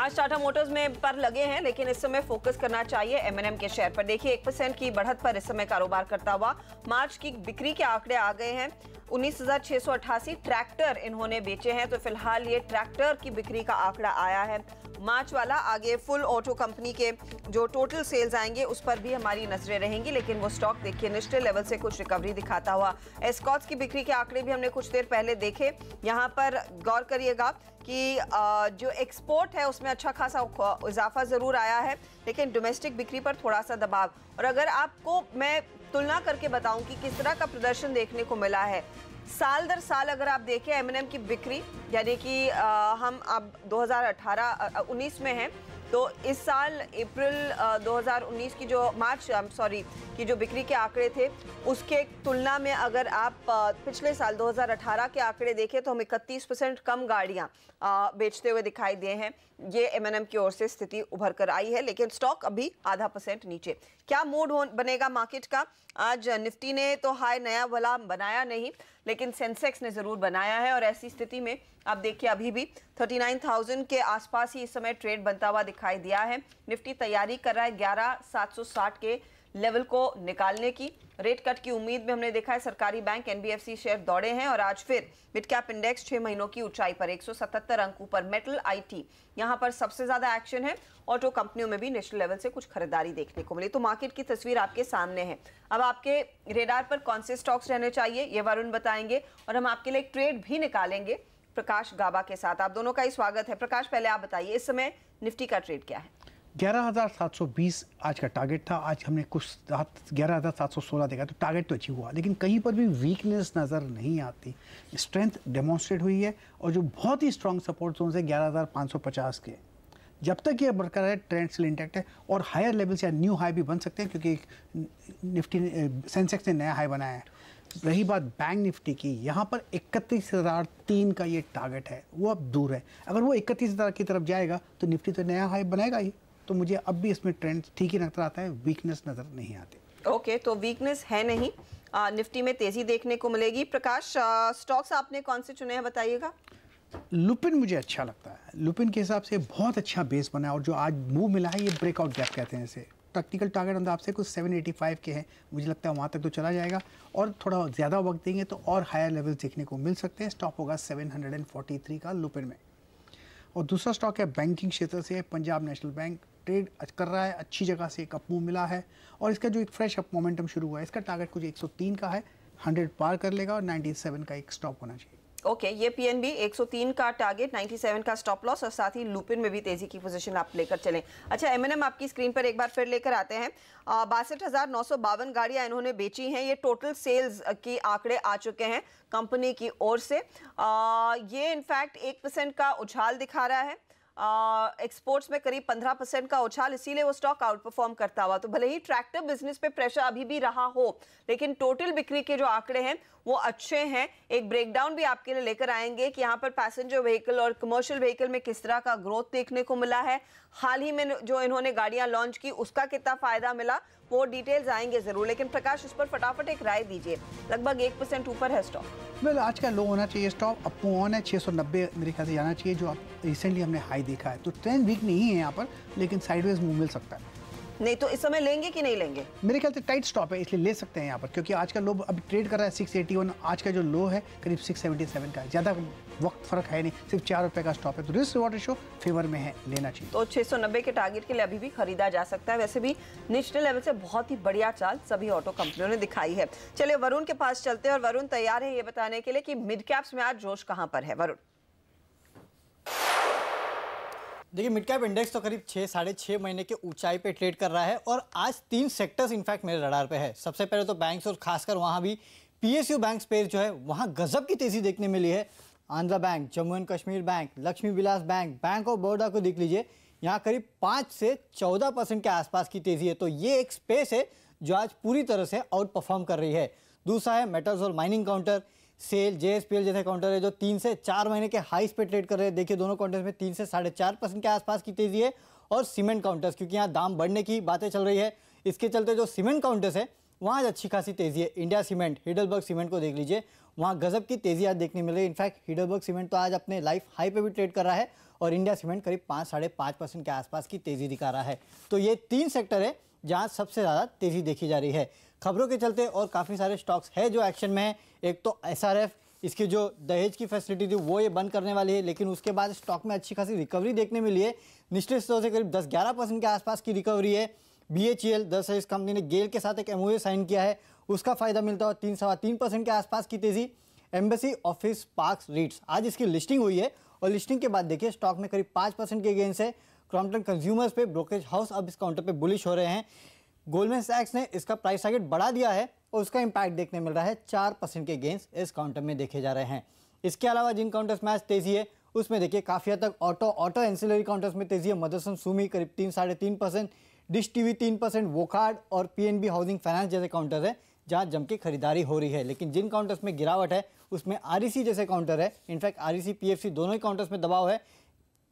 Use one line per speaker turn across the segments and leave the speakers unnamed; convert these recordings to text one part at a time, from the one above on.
आज टाटा मोटर्स में पर लगे हैं, लेकिन इस समय फोकस करना चाहिए M&M के शेयर पर। देखिए 1% की बढ़त पर इस समय कारोबार करता हुआ। मार्च की बिक्री के आंकड़े आ गए हैं 19,688 ट्रैक्टर इन्होंने बेचे हैं, तो फिलहाल ये ट्रैक्टर की बिक्री का आंकड़ा आया है मार्च वाला। आगे फुल ऑटो कंपनी के जो टोटल सेल्स आएंगे उस पर भी हमारी नजरें रहेंगी, लेकिन वो स्टॉक देखिए निचले लेवल से कुछ रिकवरी दिखाता हुआ। एस्कॉर्ट्स की बिक्री के आंकड़े भी हमने कुछ देर पहले देखे। यहाँ पर गौर करिएगा कि जो एक्सपोर्ट है उसमें अच्छा खासा इजाफा जरूर आया है, लेकिन डोमेस्टिक बिक्री पर थोड़ा सा दबाव। और अगर आपको मैं तुलना करके बताऊं कि किस तरह का प्रदर्शन देखने को मिला है साल दर साल, अगर आप देखें M&M की बिक्री, यानी कि हम अब 2018-19 में हैं, तो इस साल अप्रैल 2019 की जो की जो बिक्री के आंकड़े थे उसके तुलना में अगर आप पिछले साल 2018 के आंकड़े देखें तो हम 31% कम गाड़ियां बेचते हुए दिखाई दिए हैं। ये M&M की ओर से स्थिति उभर कर आई है, लेकिन स्टॉक अभी आधा % नीचे। क्या मूड बनेगा मार्केट का? आज निफ्टी ने तो हाई नया वाला बनाया नहीं, लेकिन सेंसेक्स ने जरूर बनाया है, और ऐसी स्थिति में आप देखिए अभी भी 39,000 के आसपास ही इस समय ट्रेड बनता हुआ दिखाई दिया है। निफ्टी तैयारी कर रहा है 11,760 के लेवल को निकालने की। रेट कट की उम्मीद में हमने देखा है सरकारी बैंक NBFC शेयर दौड़े हैं, और आज फिर मिड कैप इंडेक्स 6 महीनों की ऊंचाई पर 177 अंकों पर। मेटल IT यहां पर सबसे ज्यादा एक्शन है। ऑटो कंपनियों में भी नेशनल लेवल से कुछ खरीदारी देखने को मिली। तो मार्केट की तस्वीर आपके सामने है। अब आपके रेडार पर कौन से स्टॉक्स रहने चाहिए ये वरुण बताएंगे, और हम आपके लिए एक ट्रेड भी निकालेंगे प्रकाश गाबा के साथ। आप दोनों का ही स्वागत है। प्रकाश, पहले आप बताइए इस समय निफ्टी का ट्रेड क्या है?
11,720 आज का टारगेट था। आज हमने कुछ 11,716 देखा, तो टारगेट तो अचीव हुआ, लेकिन कहीं पर भी वीकनेस नज़र नहीं आती। स्ट्रेंथ डेमोन्स्ट्रेट हुई है, और जो बहुत ही स्ट्रॉन्ग सपोर्ट जोन है 11,550 के। जब तक ये बरकरार है, ट्रेंड स्टिल इंटैक्ट है, और हायर लेवल से न्यू हाई भी बन सकते हैं, क्योंकि निफ्टी सेंसेक्स ने नया हाई बनाया है। रही बात बैंक निफ्टी की, यहाँ पर 31,003 का ये टारगेट है, वो अब दूर है। अगर वो 31,000 की तरफ जाएगा तो निफ्टी तो नया हाई बनाएगा ही। तो मुझे अब भी इसमें ट्रेंड ठीक ही नजर आता है, वीकनेस नजर नहीं आती।
ओके, तो वीकनेस है नहीं। निफ्टी में तेजी देखने को मिलेगी। प्रकाश, स्टॉक्स आपने कौन से चुने हैं बताइएगा?
लुपिन मुझे अच्छा लगता है। लुपिन के हिसाब से बहुत अच्छा बेस बना है, और जो आज मूव मिला है ये ब्रेकआउट गैप कहते हैं इसे। टेक्निकल टारगेट अंदर आपसे कुछ 785 के हैं, मुझे लगता है वहाँ तक तो चला जाएगा, और थोड़ा ज़्यादा वक्त देंगे तो और हायर लेवल देखने को मिल सकते हैं। स्टॉप होगा 743 का लुपिन में। और दूसरा स्टॉक है बैंकिंग क्षेत्र से पंजाब नेशनल बैंक। ट्रेड कर रहा है, अच्छी जगह से एक अप मूव मिला है, और इसका जो एक फ्रेश अप मोमेंटम शुरू हुआ है, इसका टारगेट कुछ 103 का है, 100 पार कर लेगा, और 97 का एक स्टॉप होना चाहिए।
ओके, ये PNB 103 का टारगेट, 97 का स्टॉप लॉस, और साथ ही लुपिन में भी तेजी की पोजीशन आप लेकर चलें। अच्छा, M&M आपकी स्क्रीन पर एक बार फिर लेकर आते हैं। 62,952 गाड़ियां इन्होंने बेची हैं। ये टोटल सेल्स की आंकड़े आ चुके हैं कंपनी की ओर से। ये इनफैक्ट 1% का उछाल दिखा रहा है। एक्सपोर्ट्स में करीब 15% का उछाल, इसीलिए वो स्टॉक आउट परफॉर्म करता हुआ। तो भले ही ट्रैक्टर बिजनेस पे प्रेशर अभी भी रहा हो, लेकिन टोटल बिक्री के जो आंकड़े हैं वो अच्छे हैं। एक ब्रेकडाउन भी आपके लिए लेकर आएंगे कि यहाँ पर पैसेंजर व्हीकल और कमर्शियल व्हीकल में किस तरह का ग्रोथ देखने को मिला है। हाल ही में जो इन्होंने गाड़ियां लॉन्च की उसका कितना फायदा मिला, वो डिटेल्स आएंगे जरूर, लेकिन प्रकाश उस पर फटाफट एक राय दीजिए। लगभग 1% ऊपर है स्टॉक।
वेल, आज का लो होना चाहिए स्टॉक, अप ऑन है 690 मेरे ख्याल से जाना चाहिए, जो आप रिसेंटली हमने हाई देखा है। तो ट्रेंड वीक नहीं है यहाँ पर, लेकिन साइडवेज मूव मिल सकता है।
नहीं तो इस समय लेंगे कि नहीं लेंगे?
मेरे ख्याल से टाइट स्टॉप है, इसलिए ले सकते हैं यहाँ पर, क्योंकि आज का लो अभी ट्रेड कर रहा है 681। आज का जो लो है करीब 677 का है। ज़्यादा वक्त फर्क है नहीं, सिर्फ 4 रुपये का स्टॉप है, तो रिस्क रिवॉर्ड रेशो फेवर में है, लेना चाहिए।
तो 690 के टारगेट के लिए अभी भी खरीदा जा सकता है। वैसे भी निचले लेवल से बहुत ही बढ़िया चाल सभी ऑटो कंपनियों ने दिखाई है। चलिए वरुण के पास चलते हैं, और वरुण तैयार है ये बताने के लिए कि मिड कैप्स में आज जोश कहां पर है। वरुण,
देखिए मिड कैप इंडेक्स तो करीब 6-6.5 महीने के ऊंचाई पे ट्रेड कर रहा है, और आज 3 सेक्टर्स इनफैक्ट मेरे रडार पे है। सबसे पहले तो बैंक्स, और खासकर वहां भी PSU बैंक स्पेस जो है वहां गजब की तेजी देखने मिली है। Andhra bank, Jammu and Kashmir bank, Lakshmi Vilas bank, bank of Baroda को देख लीजिए, यहाँ करीब 5 से 14% के आसपास की तेजी है। तो ये एक स्पेस है जो आज पूरी तरह से आउट परफॉर्म कर रही है। दूसरा है मेटल्स और माइनिंग काउंटर। सेल, JSPL जैसे काउंटर है जो 3 से 4 महीने के हाईस पे ट्रेड कर रहे हैं। देखिए दोनों काउंटर्स में 3 से 4.5% के आसपास की तेजी है। और सीमेंट काउंटर्स, क्योंकि यहाँ दाम बढ़ने की बातें चल रही है, इसके चलते जो सीमेंट काउंटर्स है वहाँ आज अच्छी खासी तेजी है। इंडिया सीमेंट, हिडलबर्ग सीमेंट को देख लीजिए, वहाँ गजब की तेजी आज देखने मिल रही है। इनफैक्ट हिडेलबर्ग सीमेंट तो आज अपने लाइफ हाई पे भी ट्रेड कर रहा है और इंडिया सीमेंट करीब 5-5.5% के आसपास की तेजी दिखा रहा है। तो ये 3 सेक्टर है जहाँ सबसे ज़्यादा तेजी देखी जा रही है। खबरों के चलते और काफ़ी सारे स्टॉक्स है जो एक्शन में है। एक तो SRF, इसकी जो दहेज की फैसिलिटी थी वो ये बंद करने वाली है, लेकिन उसके बाद स्टॉक में अच्छी खासी रिकवरी देखने मिली है। निचले स्तर से करीब 10-11% के आसपास की रिकवरी है। BHEL, दरअसल इस कंपनी ने गेल के साथ एक MOU साइन किया है, उसका फायदा मिलता है 3-3.25% के आसपास की तेजी। एम्बेसी ऑफिस पार्क्स रीट्स, आज इसकी लिस्टिंग हुई है और लिस्टिंग के बाद देखिए स्टॉक में करीब 5% के गेन से क्रॉम्पटन कंज्यूमर्स पे ब्रोकरेज हाउस अब इस काउंटर पे बुलिश हो रहे हैं। गोल्डमैन सैक्स ने इसका प्राइस टारगेट बढ़ा दिया है और उसका इंपैक्ट देखने मिल रहा है। 4% के गेंस इस काउंटर में देखे जा रहे हैं। इसके अलावा जिन काउंटर्स में आज तेजी है उसमें देखिए काफ़ी हद तक ऑटो एंसिलरी काउंटर्स में तेजी है। मदरसन सुमी करीब 3-3.5%, डिश टीवी 3%, वोकार्ड और PNB हाउसिंग फाइनेंस जैसे काउंटर है जहां जम के खरीदारी हो रही है। लेकिन जिन काउंटर्स में गिरावट है उसमें REC जैसे काउंटर है। इनफैक्ट REC PFC दोनों ही काउंटर्स में दबाव है।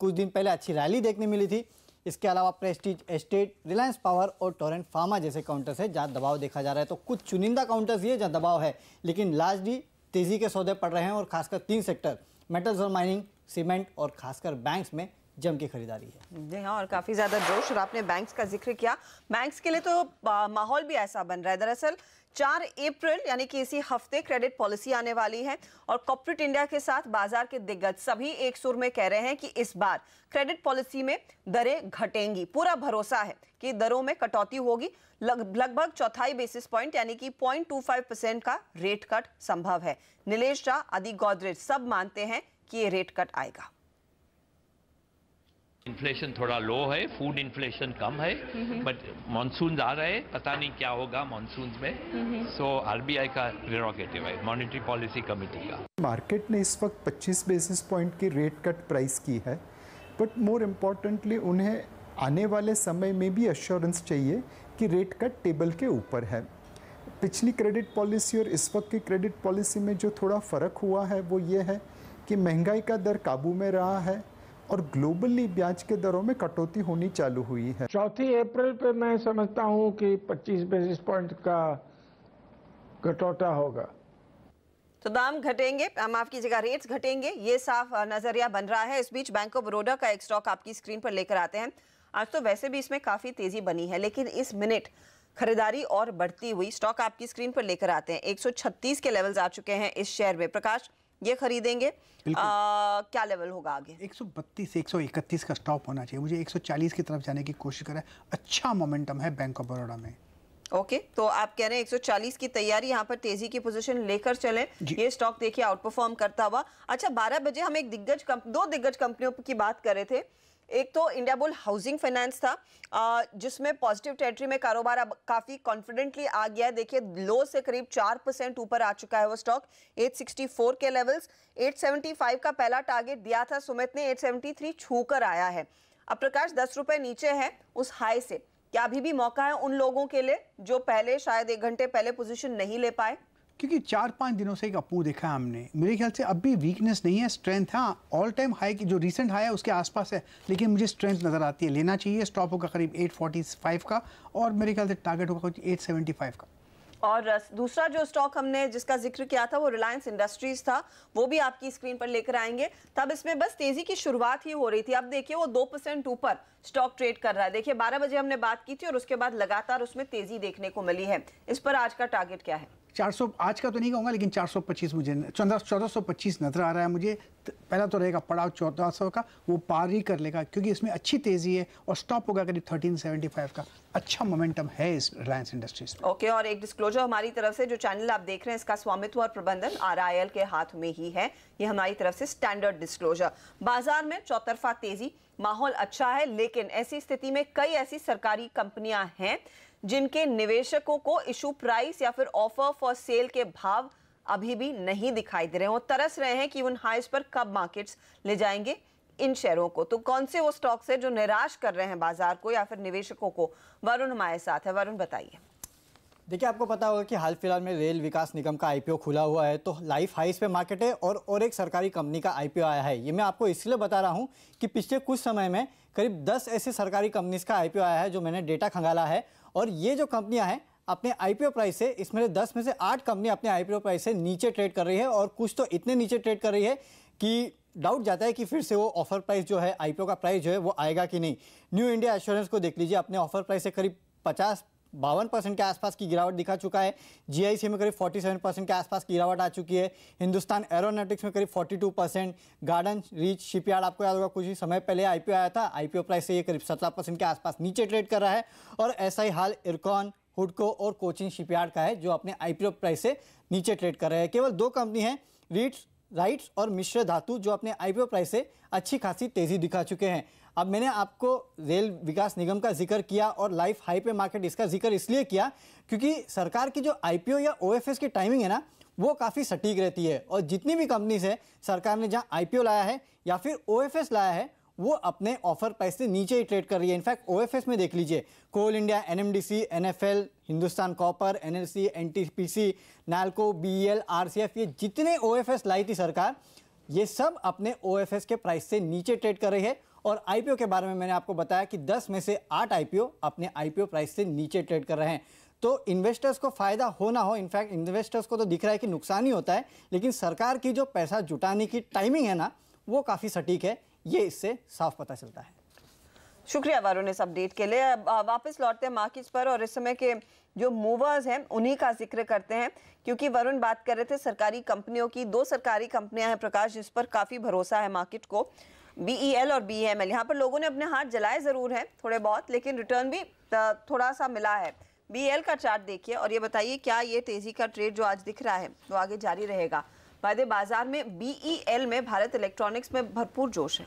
कुछ दिन पहले अच्छी रैली देखने मिली थी। इसके अलावा प्रेस्टीज एस्टेट, रिलायंस पावर और टोरेंट फार्मा जैसे काउंटर्स है जहां दबाव देखा जा रहा है। तो कुछ चुनिंदा काउंटर्स ये जहां दबाव है, लेकिन लार्जली तेजी के सौदे पड़ रहे हैं और खासकर 3 सेक्टर मेटल्स और माइनिंग, सीमेंट और खासकर बैंक्स में जम की खरीदारी है।
जी हाँ, और काफी ज्यादा जोश। और आपने बैंक्स का जिक्र किया, बैंक्स के लिए तो माहौल भी ऐसा बन रहा है। दरअसल 4 अप्रैल यानी कि इसी हफ्ते क्रेडिट पॉलिसी आने वाली है और कॉर्पोरेट इंडिया के साथ बाजार के दिग्गज सभी एक सुर में कह रहे हैं कि इस बार क्रेडिट पॉलिसी में दरें घटेंगी। पूरा भरोसा है कि दरों में कटौती होगी। लगभग 1/4 बेसिस पॉइंट यानी कि 0.25% का रेट कट संभव है। नीलेश शाह, आदि गोदरेज सब मानते हैं कि ये रेट कट आएगा।
इन्फ्लेशन थोड़ा लो है, फूड इन्फ्लेशन कम है, बट मानसून आ रहे हैं, पता नहीं क्या होगा मानसून में। सो RBI का प्रेरोगेटिव है, मॉनेटरी पॉलिसी कमेटी का।
मार्केट ने इस वक्त 25 बेसिस पॉइंट की रेट कट प्राइस की है, बट मोर इम्पॉर्टेंटली उन्हें आने वाले समय में भी एश्योरेंस चाहिए कि रेट कट टेबल के ऊपर है। पिछली क्रेडिट पॉलिसी और इस वक्त की क्रेडिट पॉलिसी में जो थोड़ा फ़र्क हुआ है वो ये है कि महंगाई का दर काबू में रहा है और ग्लोबली ब्याज के दरों में कटौती होनी चालू हुई है।
4 अप्रैल पे मैं समझता हूं कि 25 बेसिस पॉइंट का घटौता होगा।
तो दाम घटेंगे, माफ कीजिएगा, रेट्स घटेंगे, ये साफ नजरिया बन रहा है। इस बीच बैंक ऑफ बड़ौदा का एक स्टॉक आपकी स्क्रीन पर लेकर आते हैं। आज तो वैसे भी इसमें काफी तेजी बनी है, लेकिन इस मिनट खरीदारी और बढ़ती हुई स्टॉक आपकी स्क्रीन पर लेकर आते हैं। 136 के लेवल्स आ चुके हैं इस शेयर में। प्रकाश, ये खरीदेंगे? क्या लेवल होगा आगे?
132 से 131 का स्टॉप होना चाहिए। मुझे 140 की तरफ जाने की कोशिश कर रहा है। अच्छा मोमेंटम है बैंक ऑफ बड़ौदा में।
ओके, तो आप कह रहे हैं 140 की तैयारी, यहाँ पर तेजी की पोजीशन लेकर चलें। ये स्टॉक देखिए आउट परफॉर्म करता हुआ। अच्छा, 12 बजे हम एक दो दिग्गज कंपनियों की बात कर रहे थे। एक तो इंडिया बुल हाउसिंग फाइनेंस था, जिसमें पॉजिटिव टेरिटरी में कारोबार अब काफी कॉन्फिडेंटली आ गया है। देखिए लो से करीब 4% ऊपर आ चुका है वो स्टॉक। 864 के लेवल्स, 875 का पहला टारगेट दिया था सुमित ने, 873 छूकर आया है। अब प्रकाश 10 रुपए नीचे है उस हाई से। क्या अभी भी मौका है उन लोगों के लिए जो पहले शायद 1 घंटे पहले पोजीशन नहीं ले पाए?
क्योंकि 4-5 दिनों से एक अपू देखा है हमने, मेरे ख्याल से अब भी वीकनेस नहीं है, स्ट्रेंथ। हाँ, ऑल टाइम हाई की जो रिसेंट हाई है उसके आसपास है, लेकिन मुझे स्ट्रेंथ नज़र आती है। लेना चाहिए। स्टॉप होगा करीब 845 का और मेरे ख्याल से टारगेट होगा कुछ 875 का।
और दूसरा जो स्टॉक हमने जिसका जिक्र किया था वो रिलायंस इंडस्ट्रीज था, वो भी आपकी स्क्रीन पर लेकर आएंगे। तब इसमें बस तेजी की शुरुआत ही हो रही थी। अब देखिए वो 2% ऊपर स्टॉक ट्रेड कर रहा है। देखिए 12 बजे हमने बात की थी और उसके बाद लगातार उसमें तेजी देखने को मिली है। इस पर आज का टारगेट क्या है?
400 आज का तो नहीं कहूँगा, लेकिन 425 मुझे 1425 नजर आ रहा है मुझे। पहला तो रहेगा पड़ाव 1400 का, वो पार ही कर लेगा क्योंकि इसमें अच्छी तेजी है और स्टॉप होगा करीब 1375 का। अच्छा मोमेंटम है इस रिलायंस इंडस्ट्रीज में।
ओके, और एक डिस्क्लोजर हमारी तरफ से, जो चैनल आप देख रहे हैं इसका स्वामित्व और प्रबंधन RIL के हाथ में ही है। ये हमारी तरफ से स्टैंडर्ड डिस्क्लोजर। बाजार में चौतरफा तेजी, माहौल अच्छा है, लेकिन ऐसी स्थिति में कई ऐसी सरकारी कंपनियां हैं जिनके निवेशकों को इशू प्राइस या फिर ऑफर फॉर सेल के भाव अभी भी नहीं दिखाई दे रहे हैं। वो तरस रहे हैं कि उन हाइज पर कब मार्केट्स ले जाएंगे इन शेयरों को। तो कौन से वो स्टॉक्स है जो निराश कर रहे हैं बाजार को या फिर निवेशकों को? वरुण हमारे साथ है। वरुण, बताइए।
देखिए, आपको पता होगा कि हाल फिलहाल में रेल विकास निगम का IPO खुला हुआ है, तो लाइफ हाइस पे मार्केट है और एक सरकारी कंपनी का IPO आया है। ये मैं आपको इसलिए बता रहा हूँ कि पिछले कुछ समय में करीब 10 ऐसे सरकारी कंपनीज का IPO आया है जो मैंने डेटा खंगाला है, और ये जो कंपनियां हैं अपने आईपीओ प्राइस से, इसमें 10 में से 8 कंपनी अपने आईपीओ प्राइस से नीचे ट्रेड कर रही है और कुछ तो इतने नीचे ट्रेड कर रही है कि डाउट जाता है कि फिर से वो ऑफर प्राइस जो है, आईपीओ का प्राइस जो है वो आएगा कि नहीं। न्यू इंडिया एश्योरेंस को देख लीजिए, अपने ऑफर प्राइस से करीब 52% के आसपास की गिरावट दिखा चुका है। जीआईसी में करीब 47% के आसपास की गिरावट आ चुकी है। हिंदुस्तान एरोनॉटिक्स में करीब 42%। गार्डन रीच शिपयार्ड, आपको याद होगा कुछ ही समय पहले आईपीओ आया था, आईपीओ प्राइस से ये करीब 17% के आसपास नीचे ट्रेड कर रहा है। और ऐसा ही हाल इरकॉन, हुडको और कोचिन शिपयार्ड का है जो अपने आईपीओ प्राइस से नीचे ट्रेड कर रहे हैं। केवल 2 कंपनी हैं, राइट्स और मिश्र धातु, जो अपने आईपीओ प्राइस से अच्छी खासी तेजी दिखा चुके हैं। अब मैंने आपको रेल विकास निगम का जिक्र किया और लाइफ हाई पे मार्केट, इसका जिक्र इसलिए किया क्योंकि सरकार की जो आईपीओ या ओएफएस की टाइमिंग है ना, वो काफ़ी सटीक रहती है। और जितनी भी कंपनीज है, सरकार ने जहां आईपीओ लाया है या फिर ओएफएस लाया है, वो अपने ऑफर प्राइस से नीचे ही ट्रेड कर रही है। इनफैक्ट ओएफएस में देख लीजिए, Coal India, NMDC, NFL, Hindustan Copper, NLC, NTPC, Nalco, BEL, RCF, ये जितने ओएफएस लाई थी सरकार, ये सब अपने ओएफएस के प्राइस से नीचे ट्रेड कर रही है। और आईपीओ के बारे में मैंने आपको बताया कि 10 में से 8 आईपीओ अपने आईपीओ प्राइस से नीचे ट्रेड कर रहे हैं। तो इन्वेस्टर्स को फायदा हो ना हो, इनफैक्ट इन्वेस्टर्स को तो दिख रहा है कि नुकसान ही होता है, लेकिन सरकार की जो पैसा जुटाने की टाइमिंग है ना, वो काफ़ी सटीक है, ये इससे साफ पता चलता है।
शुक्रिया वरुण इस अपडेट के लिए। वापस लौटते हैं मार्केट्स पर और इस समय के जो मूवर्स हैं उन्हीं का जिक्र करते हैं, क्योंकि वरुण बात कर रहे थे सरकारी कंपनियों की। 2 सरकारी कंपनियां हैं प्रकाश जिस पर काफी भरोसा है मार्केट को, बीईएल और बीएमएल। यहाँ पर लोगों ने अपने हाथ जलाए जरूर हैं थोड़े बहुत, लेकिन रिटर्न भी थोड़ा सा मिला है। बीईएल का चार्ट देखिए और ये बताइए क्या ये तेजी का ट्रेड जो आज दिख रहा है वो आगे जारी रहेगा। वायदे बाजार में बीईएल में भारत इलेक्ट्रॉनिक्स में भरपूर जोश है।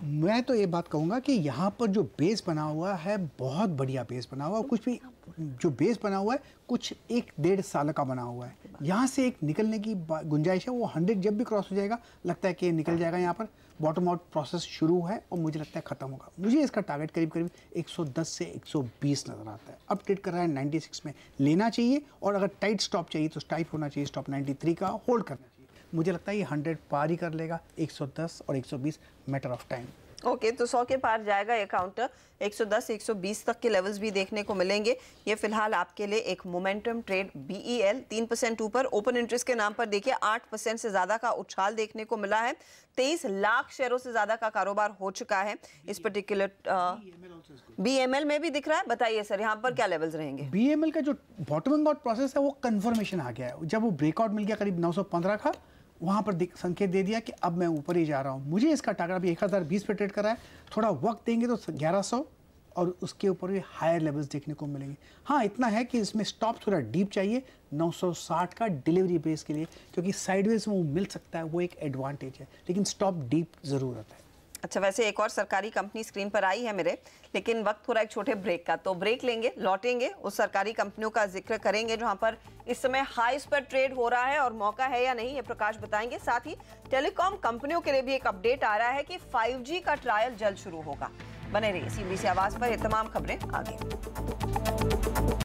मैं तो ये बात कहूँगा कि यहाँ पर जो बेस बना हुआ है, बहुत बढ़िया बेस बना हुआ है। कुछ भी जो बेस बना हुआ है कुछ 1-1.5 साल का बना हुआ है। यहाँ से एक निकलने की गुंजाइश है। वो 100 जब भी क्रॉस हो जाएगा, लगता है कि निकल जाएगा। यहाँ पर बॉटम आउट प्रोसेस शुरू है और मुझे लगता है ख़त्म होगा। मुझे इसका टारगेट करीब 110 से 120 नज़र आता है। अब ट्रेड कर रहा है 96 में, लेना चाहिए। और अगर टाइट स्टॉप चाहिए तो टाइट होना चाहिए, स्टॉप 93 का होल्ड करना चाहिए। मुझे लगता है ये 100 पार ही कर लेगा, 110 और 120 मैटर ऑफ टाइम।
ओके, तो 100 के पार जाएगा ये काउंटर, 110 120 तक के लेवल्स भी देखने को मिलेंगे। ये फिलहाल आपके लिए एक मोमेंटम ट्रेड। बीईएल 3% ऊपर, ओपन इंटरेस्ट के नाम पर देखिए 8% से ज्यादा का उछाल देखने को मिला है। 23 लाख शेयरों से ज्यादा का कारोबार हो चुका है इस पर्टिकुलर। बीएमएल में भी दिख रहा है, बताइए सर यहाँ पर क्या लेवल्स रहेंगे?
बीएमएल का जो बॉटमिंग आउट प्रोसेस है वो कंफर्मेशन आ गया है। जब वो ब्रेकआउट मिल गया करीब 915 का, वहाँ पर संकेत दे दिया कि अब मैं ऊपर ही जा रहा हूँ। मुझे इसका टारगेट अभी 1020 पे ट्रेड कर रहा है। थोड़ा वक्त देंगे तो 1100 और उसके ऊपर भी हायर लेवल्स देखने को मिलेंगे। हाँ, इतना है कि इसमें स्टॉप थोड़ा डीप चाहिए 960 का डिलीवरी बेस के लिए, क्योंकि साइडवेज में वो मिल सकता है, वो एक एडवांटेज है, लेकिन स्टॉप डीप ज़रूर आता है।
अच्छा, वैसे एक और सरकारी कंपनी स्क्रीन पर आई है मेरे, लेकिन वक्त हो रहा है एक छोटे ब्रेक का, तो ब्रेक लेंगे, लौटेंगे, उस सरकारी कंपनियों का जिक्र करेंगे जहां पर इस समय हाईस पर ट्रेड हो रहा है और मौका है या नहीं ये प्रकाश बताएंगे। साथ ही टेलीकॉम कंपनियों के लिए भी एक अपडेट आ रहा है कि 5G का ट्रायल जल्द शुरू होगा। बने रहिए CNBC आवाज पर, ये तमाम खबरें आगे।